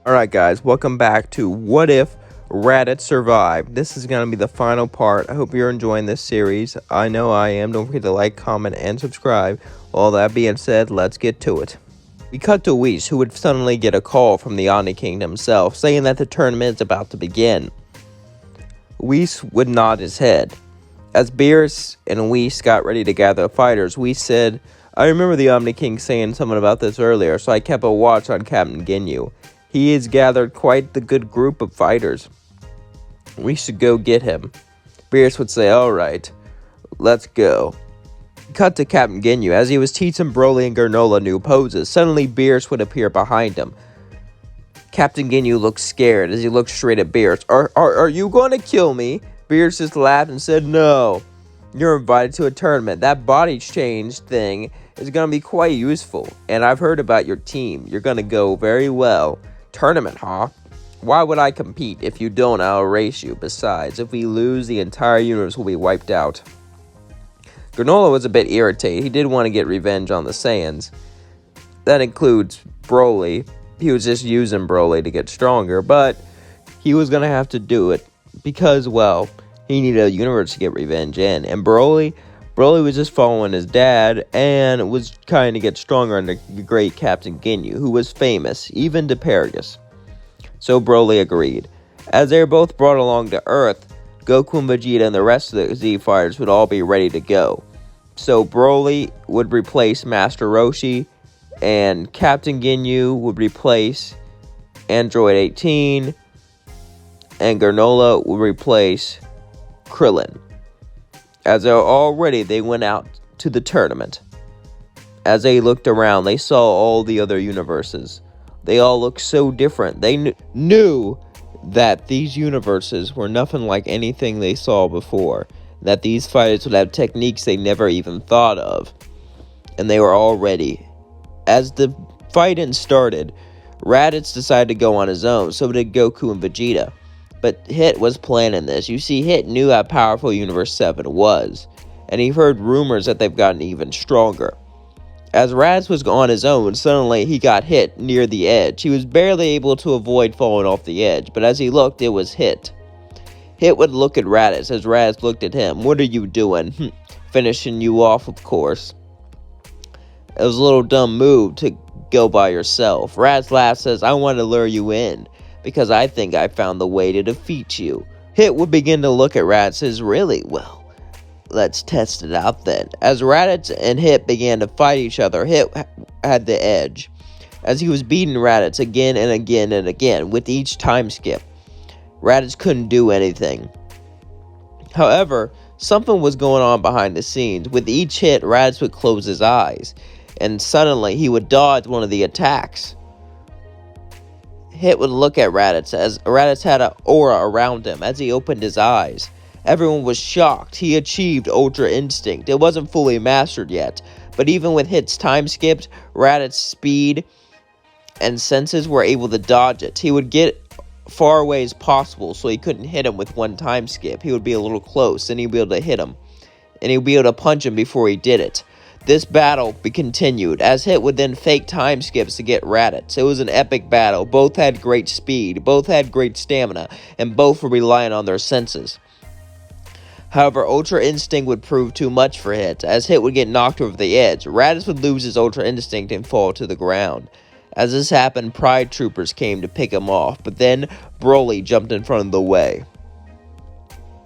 Alright guys, welcome back to What If Raditz Survived. This is going to be the final part. I hope you're enjoying this series. I know I am. Don't forget to like, comment, and subscribe. All that being said, let's get to it. We cut to Whis, who would suddenly get a call from the Omni King himself, saying that the tournament is about to begin. Whis would nod his head. As Beerus and Whis got ready to gather fighters, Whis said, "I remember the Omni King saying something about this earlier, so I kept a watch on Captain Ginyu. He has gathered quite the good group of fighters. We should go get him." Beerus would say, "Alright, let's go." Cut to Captain Ginyu. As he was teaching Broly and Granola new poses, suddenly Beerus would appear behind him. Captain Ginyu looked scared as he looked straight at Beerus. Are you going to kill me?" Beerus just laughed and said, "No. You're invited to a tournament. That body change thing is going to be quite useful. And I've heard about your team. You're going to go very well. Tournament, huh? Why would I compete? If you don't, I'll erase you. Besides, if we lose, the entire universe will be wiped out." Granola was a bit irritated. He did want to get revenge on the Saiyans. That includes Broly. He was just using Broly to get stronger, but he was going to have to do it because, well, he needed a universe to get revenge in. And Broly was just following his dad and was trying to get stronger under the great Captain Ginyu, who was famous, even to Paragus. So Broly agreed. As they were both brought along to Earth, Goku and Vegeta and the rest of the Z fighters would all be ready to go. So Broly would replace Master Roshi, and Captain Ginyu would replace Android 18, and Granola would replace Krillin. As they were all ready, they went out to the tournament. As they looked around, they saw all the other universes. They all looked so different. They knew that these universes were nothing like anything they saw before. That these fighters would have techniques they never even thought of. And they were all ready. As the fighting started, Raditz decided to go on his own, so did Goku and Vegeta. But Hit was planning this. You see, Hit knew how powerful Universe 7 was, and he heard rumors that they've gotten even stronger. As Raditz was on his own, suddenly he got hit near the edge. He was barely able to avoid falling off the edge, but as he looked, it was Hit. Hit would look at Raditz as Raditz looked at him. "What are you doing?" "Finishing you off, of course." It was a little dumb move to go by yourself. Raditz laughs, says, "I want to lure you in, because I think I found the way to defeat you." Hit would begin to look at Raditz, says, "Really? Well, let's test it out then." As Raditz and Hit began to fight each other, Hit had the edge, as he was beating Raditz again and again and again with each time skip. Raditz couldn't do anything. However, something was going on behind the scenes. With each hit, Raditz would close his eyes, and suddenly he would dodge one of the attacks. Hit would look at Raditz as Raditz had an aura around him as he opened his eyes. Everyone was shocked. He achieved Ultra Instinct. It wasn't fully mastered yet, but even with Hit's time skipped, Raditz's speed and senses were able to dodge it. He would get far away as possible so he couldn't hit him with one time skip. He would be a little close and he'd be able to hit him, and he'd be able to punch him before he did it. This battle continued, as Hit would then fake time skips to get Raditz. It was an epic battle. Both had great speed, both had great stamina, and both were relying on their senses. However, Ultra Instinct would prove too much for Hit, as Hit would get knocked over the edge. Raditz would lose his Ultra Instinct and fall to the ground. As this happened, Pride Troopers came to pick him off, but then Broly jumped in front of the way.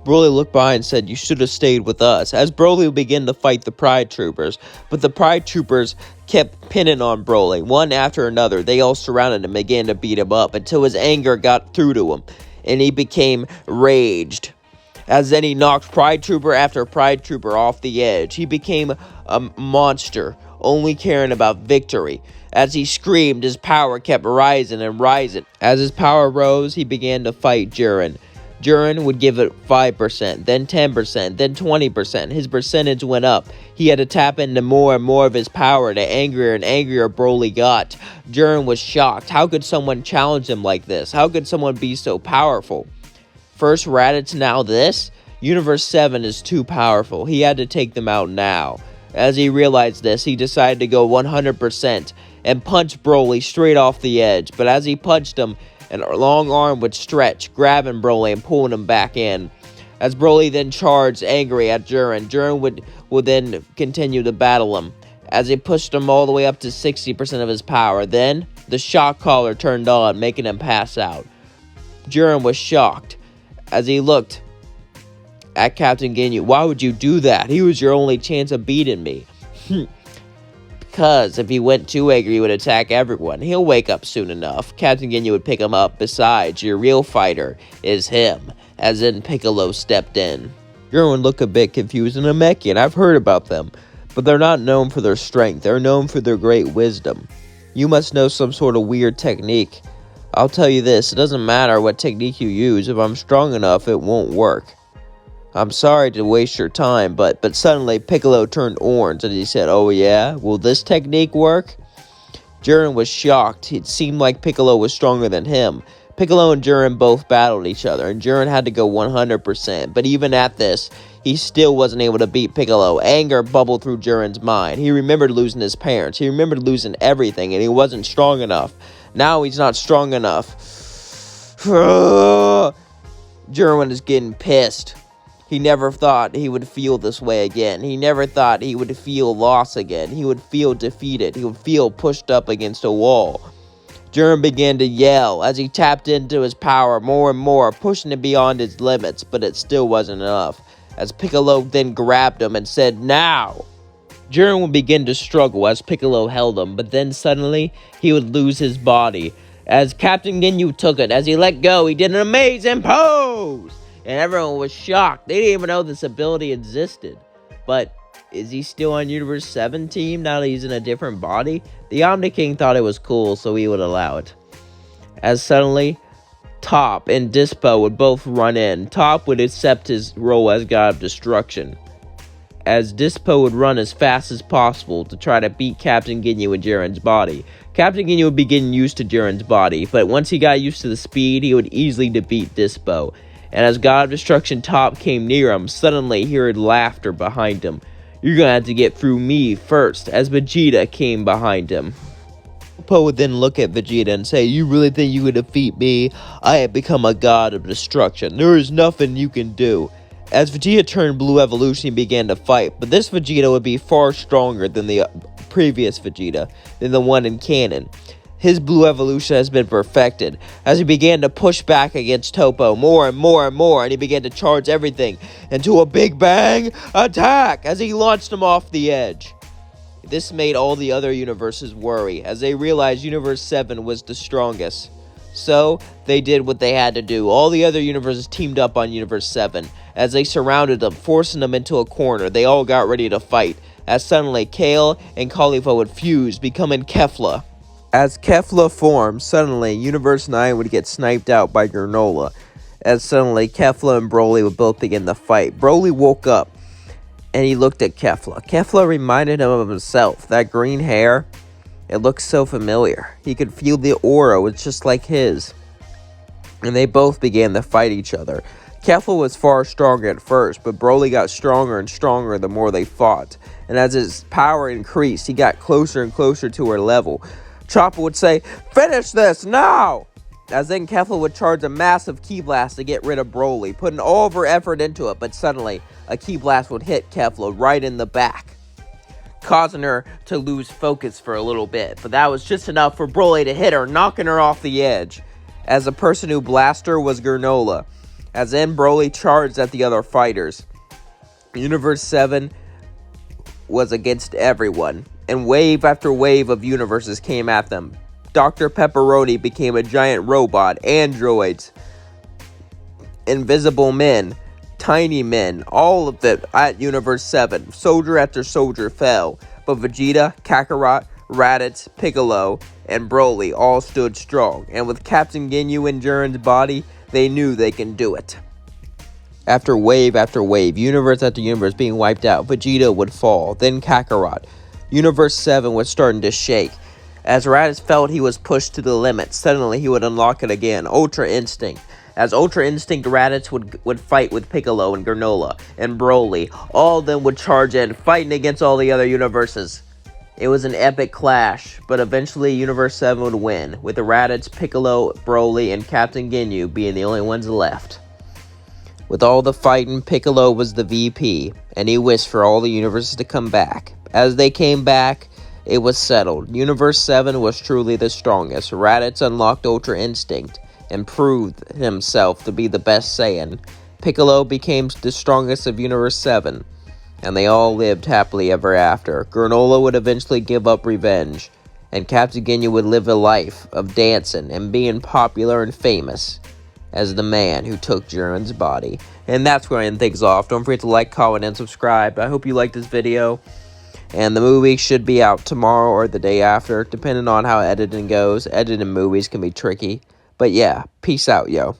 Broly looked by and said, "You should have stayed with us," as Broly would begin to fight the Pride Troopers, but the Pride Troopers kept pinning on Broly, one after another. They all surrounded him and began to beat him up until his anger got through to him, and he became raged. As then he knocked Pride Trooper after Pride Trooper off the edge. He became a monster, only caring about victory. As he screamed, his power kept rising and rising. As his power rose, he began to fight Jiren. Jiren would give it 5%, then 10%, then 20%. His percentage went up. He had to tap into more and more of his power the angrier and angrier Broly got. Jiren was shocked. How could someone challenge him like this? How could someone be so powerful? First Raditz, now this? Universe 7 is too powerful. He had to take them out now. As he realized this, he decided to go 100% and punched Broly straight off the edge. But as he punched him, a long arm would stretch, grabbing Broly and pulling him back in. As Broly then charged angry at Jiren, Jiren would then continue to battle him, as he pushed him all the way up to 60% of his power. Then, the shock collar turned on, making him pass out. Jiren was shocked, as he looked at Captain Ginyu. Why would you do that? He was your only chance of beating me. Because if he went too angry, he would attack everyone. He'll wake up soon enough. Captain Ginyu would pick him up. Besides, your real fighter is him. As in, Piccolo stepped in. Jiren would look a bit confused. And Namekian, I've heard about them, but they're not known for their strength. They're known for their great wisdom. You must know some sort of weird technique. I'll tell you this, it doesn't matter what technique you use. If I'm strong enough, it won't work. I'm sorry to waste your time, but suddenly Piccolo turned orange and he said, oh yeah? Will this technique work? Jiren was shocked. It seemed like Piccolo was stronger than him. Piccolo and Jiren both battled each other, and Jiren had to go 100%. But even at this, he still wasn't able to beat Piccolo. Anger bubbled through Jiren's mind. He remembered losing his parents. He remembered losing everything, and he wasn't strong enough. Now he's not strong enough. Jiren is getting pissed. He never thought he would feel this way again. He never thought he would feel loss again. He would feel defeated. He would feel pushed up against a wall. Jiren began to yell as he tapped into his power more and more, pushing it beyond his limits, but it still wasn't enough. As Piccolo then grabbed him and said, now! Jiren would begin to struggle as Piccolo held him, but then suddenly, he would lose his body. As Captain Ginyu took it, as he let go, he did an amazing pose! And everyone was shocked. They didn't even know this ability existed. But is he still on Universe 7 team now that he's in a different body? The Omni King thought it was cool, so he would allow it. As suddenly, Toph and Dispo would both run in. Toph would accept his role as God of Destruction, as Dispo would run as fast as possible to try to beat Captain Ginyu in Jiren's body. Captain Ginyu would be getting used to Jiren's body, but once he got used to the speed, he would easily defeat Dispo. And as God of Destruction Toph came near him, suddenly he heard laughter behind him. You're gonna have to get through me first, as Vegeta came behind him. Po would then look at Vegeta and say, you really think you can defeat me? I have become a god of destruction. There is nothing you can do. As Vegeta turned Blue Evolution, he began to fight, but this Vegeta would be far stronger than the previous Vegeta, than the one in canon. His Blue Evolution has been perfected, as he began to push back against Toppo more and more and more, and he began to charge everything into a Big Bang attack as he launched him off the edge. This made all the other universes worry, as they realized Universe 7 was the strongest. So, they did what they had to do. All the other universes teamed up on Universe 7, as they surrounded them, forcing them into a corner. They all got ready to fight, as suddenly Kale and Caulifla would fuse, becoming Kefla. As Kefla formed, suddenly Universe 9 would get sniped out by Granola, as suddenly Kefla and Broly would both begin the fight. Broly woke up, and he looked at Kefla. Kefla reminded him of himself. That green hair, it looked so familiar. He could feel the aura was just like his. And they both began to fight each other. Kefla was far stronger at first, but Broly got stronger and stronger the more they fought. And as his power increased, he got closer and closer to her level. Chopper would say, finish this now! As then Kefla would charge a massive Ki Blast to get rid of Broly, putting all of her effort into it, but suddenly a Ki Blast would hit Kefla right in the back, causing her to lose focus for a little bit. But that was just enough for Broly to hit her, knocking her off the edge. As the person who blasted her was Granola, as then Broly charged at the other fighters. Universe 7 was against everyone, and wave after wave of universes came at them. Dr. Pepperoni became a giant robot, androids, invisible men, tiny men, all of them at Universe 7. Soldier after soldier fell, but Vegeta, Kakarot, Raditz, Piccolo, and Broly all stood strong, and with Captain Ginyu in Jiren's body, they knew they can do it. After wave, universe after universe being wiped out, Vegeta would fall, then Kakarot. Universe 7 was starting to shake. As Raditz felt he was pushed to the limit, suddenly he would unlock it again, Ultra Instinct. As Ultra Instinct, Raditz would fight with Piccolo and Granola and Broly. All of them would charge in, fighting against all the other universes. It was an epic clash, but eventually Universe 7 would win, with the Raditz, Piccolo, Broly, and Captain Ginyu being the only ones left. With all the fighting, Piccolo was the VP, and he wished for all the universes to come back. As they came back, it was settled. Universe 7 was truly the strongest. Raditz unlocked Ultra Instinct and proved himself to be the best Saiyan. Piccolo became the strongest of Universe 7, and they all lived happily ever after. Granola would eventually give up revenge, and Captain Ginyu would live a life of dancing and being popular and famous as the man who took Jiren's body. And that's where I end things off. Don't forget to like, comment, and subscribe. I hope you liked this video. And the movie should be out tomorrow or the day after, depending on how editing goes. Editing movies can be tricky. But yeah, peace out, yo.